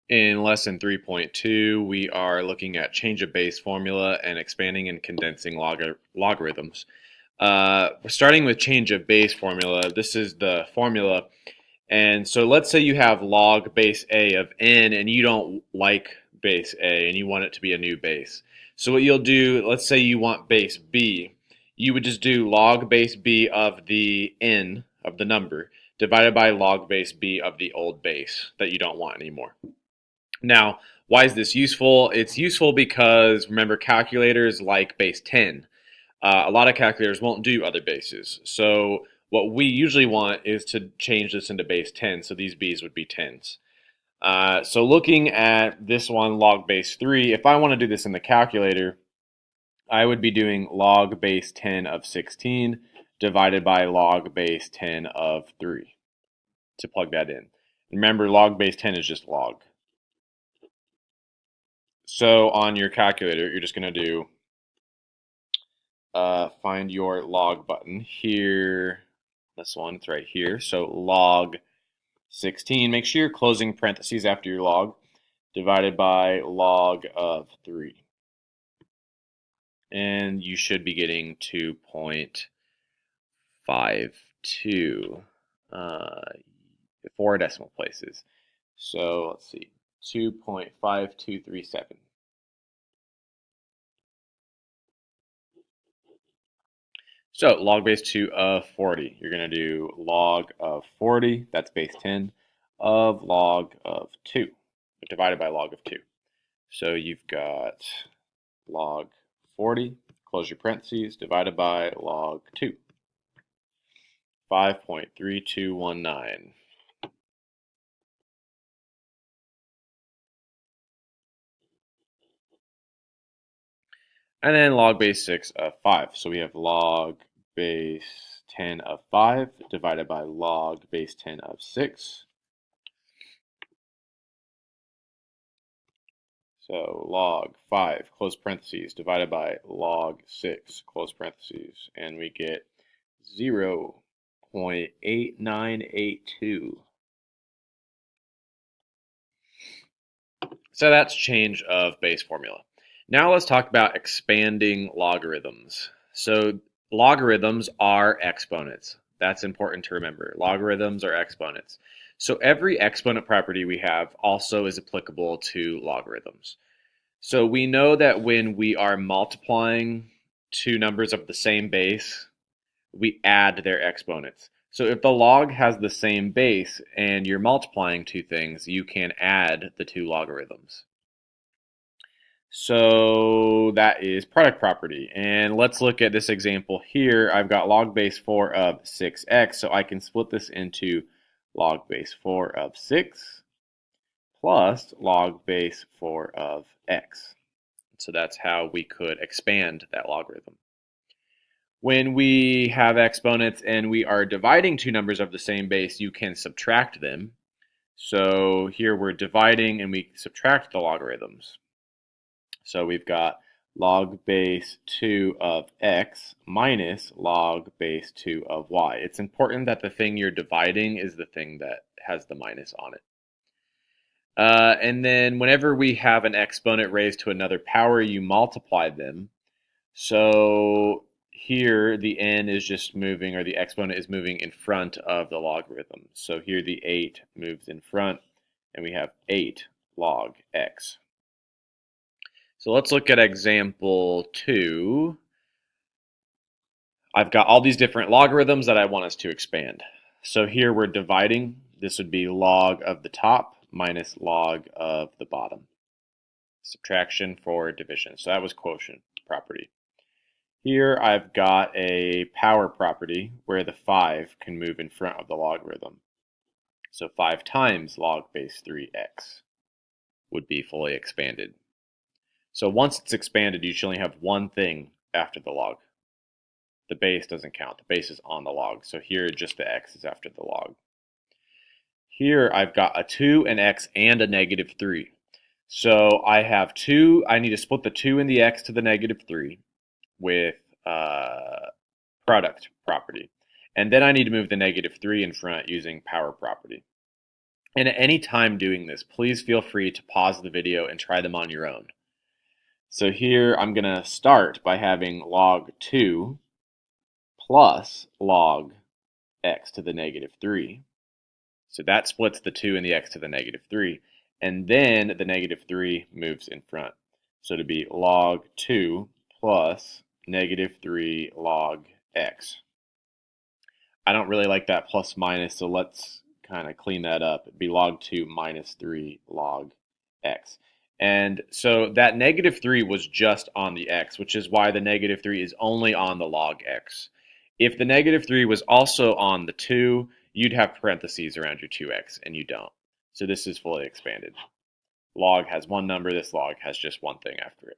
In lesson 3.2, we are looking at change of base formula and expanding and condensing logarithms. We're starting with change of base formula. This is the formula. And so let's say you have log base A of n and you don't like base A and you want it to be a new base. So what you'll do, let's say you want base B, you would just do log base B of the n of the number divided by log base B of the old base that you don't want anymore. Now, why is this useful? It's useful because, remember, calculators like base 10. A lot of calculators won't do other bases. So what we usually want is to change this into base 10, so these b's would be 10s. So looking at this one, log base 3, if I want to do this in the calculator, I would be doing log base 10 of 16 divided by log base 10 of 3 to plug that in. Remember, log base 10 is just log. So on your calculator, you're just going to do find your log button here. This one, it's right here. So log 16. Make sure you're closing parentheses after your log, divided by log of 3. And you should be getting 2.52, 4 decimal places. So let's see, 2.5237. So log base 2 of 40. You're going to do log of 40, that's base 10, of log of 2, divided by log of 2. So you've got log 40, close your parentheses, divided by log 2. 5.3219. And then log base 6 of 5. So we have log base 10 of 5 divided by log base 10 of 6. So log 5, close parentheses, divided by log 6, close parentheses, and we get 0.8982. So that's change of base formula. Now let's talk about expanding logarithms. So logarithms are exponents. That's important to remember. Logarithms are exponents. So every exponent property we have also is applicable to logarithms. So we know that when we are multiplying two numbers of the same base, we add their exponents. So if the log has the same base and you're multiplying two things, you can add the two logarithms. So that is product property. And let's look at this example here. I've got log base 4 of 6x, so I can split this into log base 4 of 6 plus log base 4 of x. So that's how we could expand that logarithm. When we have exponents and we are dividing two numbers of the same base, you can subtract them. So here we're dividing and we subtract the logarithms. So we've got log base 2 of x minus log base 2 of y. It's important that the thing you're dividing is the thing that has the minus on it. And then whenever we have an exponent raised to another power, you multiply them. So here the n is just moving, or the exponent is moving in front of the logarithm. So here the 8 moves in front, and we have 8 log x. So let's look at example 2. I've got all these different logarithms that I want us to expand. So here we're dividing. This would be log of the top minus log of the bottom. Subtraction for division. So that was quotient property. Here I've got a power property where the 5 can move in front of the logarithm. So 5 times log base 3x would be fully expanded. So once it's expanded, you should only have one thing after the log. The base doesn't count. The base is on the log. So here just the x is after the log. Here I've got a 2, an x, and a negative 3. So I have 2. I need to split the 2 and the x to the negative 3 with product property. And then I need to move the negative 3 in front using power property. And at any time doing this, please feel free to pause the video and try them on your own. So here I'm going to start by having log 2 plus log x to the negative 3. So that splits the 2 and the x to the negative 3. And then the negative 3 moves in front. So to be log 2 plus negative 3 log x. I don't really like that plus minus, so let's kind of clean that up. It'd be log 2 minus 3 log x. And so that negative 3 was just on the x, which is why the negative 3 is only on the log x. If the negative 3 was also on the 2, you'd have parentheses around your 2x, and you don't. So this is fully expanded. Log has one number, this log has just one thing after it.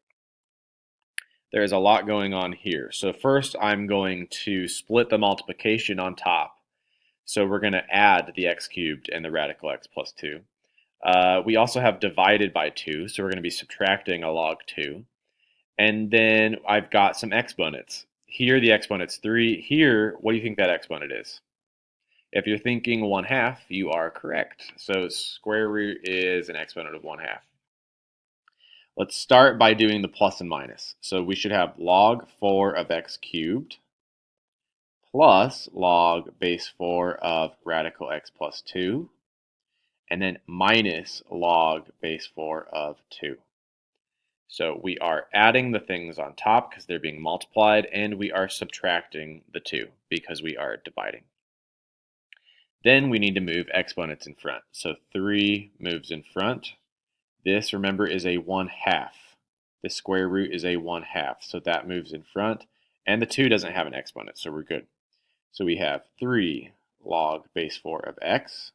There's a lot going on here. So first I'm going to split the multiplication on top. So we're going to add the x cubed and the radical x plus 2. We also have divided by 2, so we're going to be subtracting a log 2. And then I've got some exponents. Here the exponent's 3. Here, what do you think that exponent is? If you're thinking 1/2, you are correct. So square root is an exponent of 1/2. Let's start by doing the plus and minus. So we should have log 4 of x cubed plus log base 4 of radical x plus 2, and then minus log base 4 of 2. So we are adding the things on top because they're being multiplied, and we are subtracting the 2 because we are dividing. Then we need to move exponents in front. So 3 moves in front. This, remember, is a 1/2. The square root is a 1/2, so that moves in front. And the 2 doesn't have an exponent, so we're good. So we have 3 log base 4 of x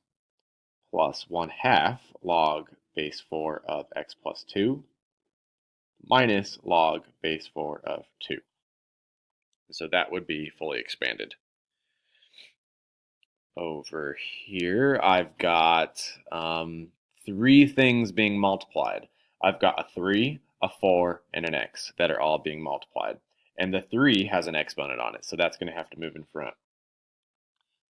plus 1/2 log base 4 of x plus 2 minus log base 4 of 2. So that would be fully expanded. Over here, I've got 3 things being multiplied. I've got a 3, a 4, and an x that are all being multiplied. And the 3 has an exponent on it, so that's going to have to move in front.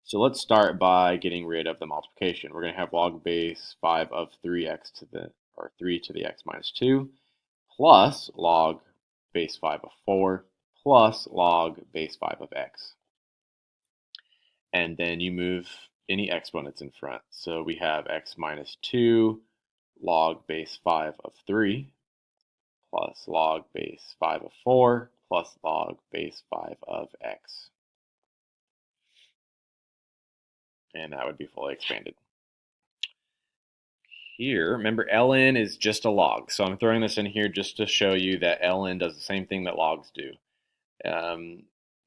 So let's start by getting rid of the multiplication. We're going to have log base 5 of 3x to the, or 3 to the x minus 2, plus log base 5 of 4, plus log base 5 of x. And then you move any exponents in front. So we have x minus 2 log base 5 of 3 plus log base 5 of 4 plus log base 5 of x. And that would be fully expanded. Here, remember ln is just a log. So I'm throwing this in here just to show you that ln does the same thing that logs do.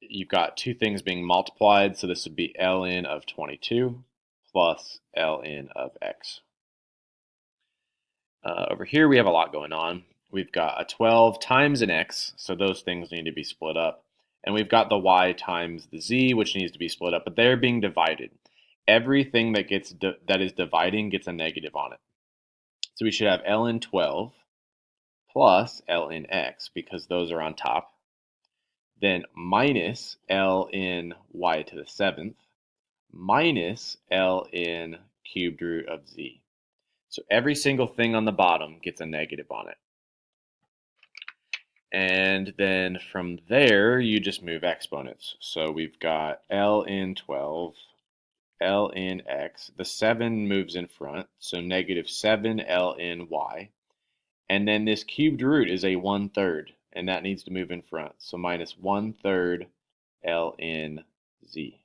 You've got 2 things being multiplied, so this would be ln of 22 plus ln of x. Over here we have a lot going on. We've got a 12 times an x, so those things need to be split up. And we've got the y times the z, which needs to be split up, but they're being divided. Everything that that is dividing gets a negative on it. So we should have ln 12 plus ln x, because those are on top. Then minus ln y to the 7th minus ln cubed root of z. So every single thing on the bottom gets a negative on it. And then from there, you just move exponents. So we've got ln 12, ln x. The 7 moves in front, so negative 7 ln y. And then this cubed root is a 1/3, and that needs to move in front. So minus 1/3 ln z.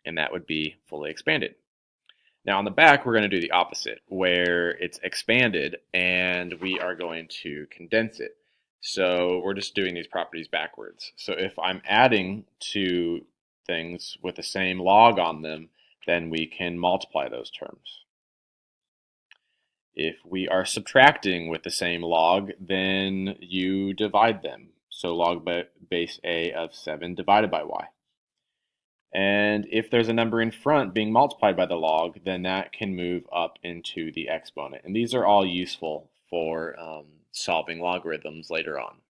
And that would be fully expanded. Now on the back, we're going to do the opposite, where it's expanded and we are going to condense it. So we're just doing these properties backwards. So if I'm adding 2 things with the same log on them, then we can multiply those terms. If we are subtracting with the same log, then you divide them. So log base a of 7 divided by y. And if there's a number in front being multiplied by the log, then that can move up into the exponent. And these are all useful for solving logarithms later on.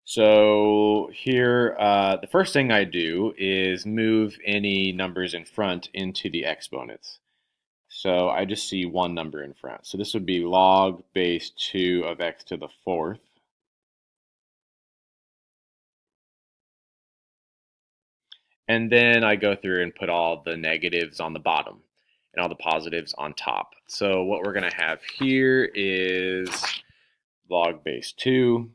So here, the first thing I do is move any numbers in front into the exponents. So I just see one number in front. So this would be log base 2 of x to the fourth. And then I go through and put all the negatives on the bottom and all the positives on top. So what we're going to have here is log base 2.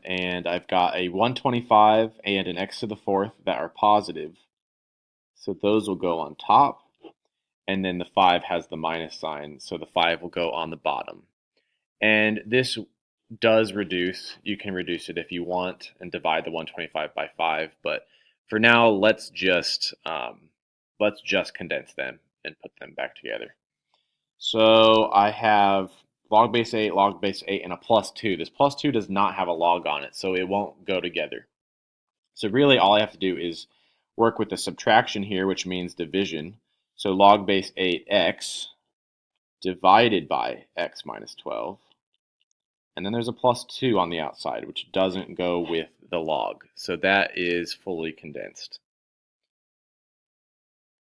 And I've got a 125 and an x to the fourth that are positive. So those will go on top. And then the 5 has the minus sign, so the 5 will go on the bottom. And this does reduce. You can reduce it if you want and divide the 125 by 5. But for now, let's just condense them and put them back together. So I have log base 8, and a plus 2. This plus 2 does not have a log on it, so it won't go together. So really all I have to do is work with the subtraction here, which means division. So log base 8x divided by x minus 12. And then there's a plus 2 on the outside, which doesn't go with the log. So that is fully condensed.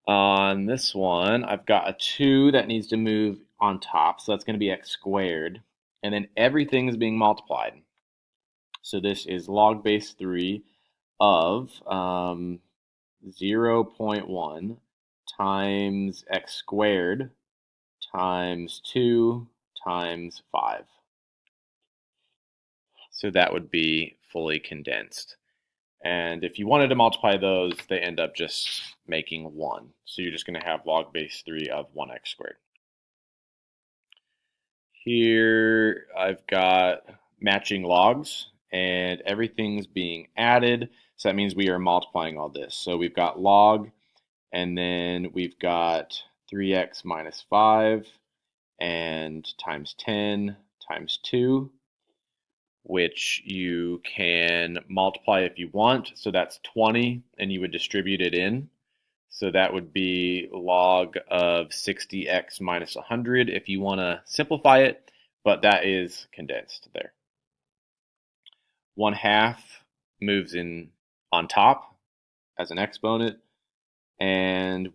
On this one, I've got a 2 that needs to move on top, so that's going to be x squared. And then everything is being multiplied. So this is log base 3 of 0.1 times x squared times 2 times 5. So that would be fully condensed. And if you wanted to multiply those, they end up just making 1. So you're just going to have log base 3 of 1x squared. Here I've got matching logs, and everything's being added. So that means we are multiplying all this. So we've got log, and then we've got 3x minus 5, and times 10 times 2. Which you can multiply if you want. So that's 20, and you would distribute it in. So that would be log of 60x minus 100 if you want to simplify it, but that is condensed there. 1/2 moves in on top as an exponent, and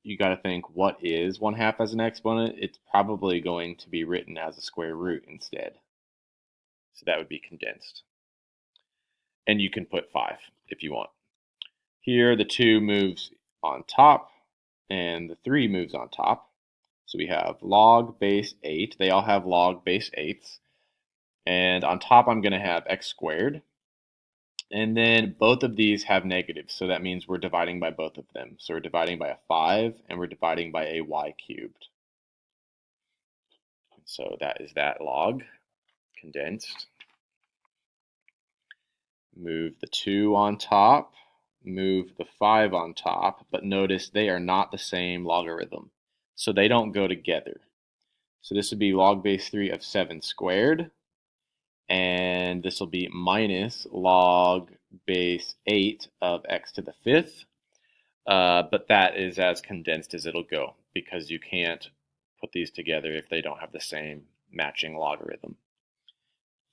you got to think, what is 1/2 as an exponent? It's probably going to be written as a square root instead. So that would be condensed. And you can put 5 if you want. Here, the 2 moves on top, and the 3 moves on top. So we have log base 8. They all have log base 8s. And on top, I'm going to have x squared. And then both of these have negatives, so that means we're dividing by both of them. So we're dividing by a 5, and we're dividing by a y cubed. So that is that log condensed. Move the 2 on top, move the 5 on top, but notice they are not the same logarithm. So they don't go together. So this would be log base 3 of 7 squared, and this will be minus log base 8 of x to the 5th. But that is as condensed as it'll go, because you can't put these together if they don't have the same matching logarithm.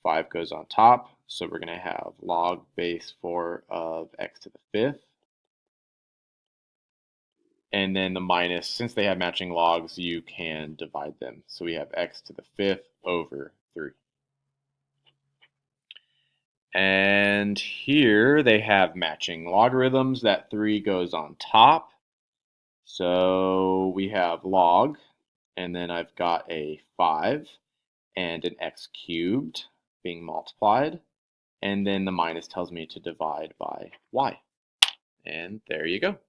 5 goes on top, so we're going to have log base 4 of x to the 5th. And then the minus, since they have matching logs, you can divide them. So we have x to the 5th over 3. And here they have matching logarithms. That 3 goes on top. So we have log, and then I've got a 5 and an x cubed being multiplied. And then the minus tells me to divide by y. And there you go.